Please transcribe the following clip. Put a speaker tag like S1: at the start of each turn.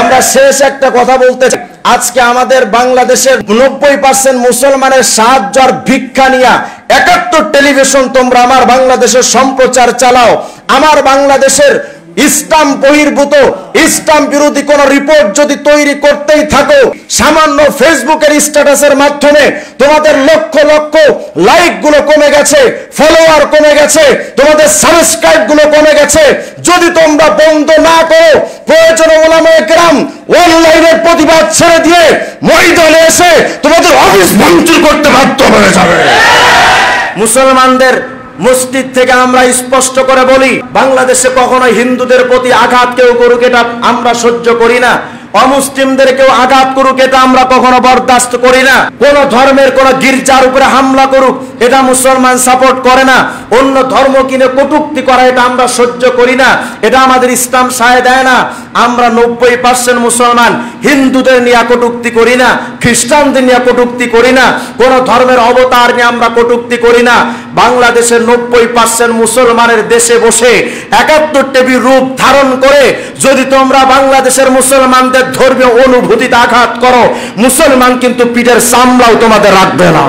S1: আমরা শেষ একটা কথা বলতে চাই, আজকে আমাদের বাংলাদেশের 90% মুসলমানের সাহায্য আর ভিক্ষা নিয়া 71 টেলিভিশন তোমরা আমার বাংলাদেশের সম্প্রচার চালাও। আমার বাংলাদেশের ইসলাম বহির্ভূত, ইসলাম বিরোধী কোন রিপোর্ট যদি তৈরি করতেই থাকো, সামান্য ফেসবুকের স্ট্যাটাসের মাধ্যমে তোমাদের লক্ষ লক্ষ লাইক গুলো কমে গেছে, ফলোয়ার কমে গেছে, তোমাদের সাবস্ক্রাইব গুলো কমে গেছে। যদি তোমরা বন্ধ না করো, প্রয়োজনে ওলামায়ে কেরাম অনলাইনের প্রতিবাদ ছেড়ে দিয়ে ময়দানে এসে তোমাদের অফিস ভাঙচুর করতে বাধ্য হয়ে যাবে। মুসলমানদের মসজিদ থেকে আমরা স্পষ্ট করে বলি, বাংলাদেশে কখনো হিন্দুদের প্রতি আঘাত কেউ করুক এটা আমরা সহ্য করি না, অমুসলিমদের কেউ আঘাত করুক এটা আমরা কখনো বরদাস্ত করি না, কোন ধর্মের কোন গির্জার উপরে হামলা করুক এটা মুসলমান সাপোর্ট করে না, অন্য ধর্ম কিনে কটূক্তি করা এটা আমরা সহ্য করি না, এটা আমাদের ইসলাম সায় দেয় না। আমরা 90% মুসলমান হিন্দুদের নিয়ে কটূক্তি করি না, খ্রিস্টানদের নিয়ে কটূক্তি করি না, কোন ধর্মের অবতার নিয়ে আমরা কটূক্তি করি না। বাংলাদেশের 90% মুসলমানের দেশে বসে 71 টেবি রূপ ধারণ করে যদি তোমরা বাংলাদেশের মুসলমানদের ধর্মীয় অনুভূতিতে আঘাত করো, মুসলমান কিন্তু পিঠের চামড়াও তোমাদের রাখবে না।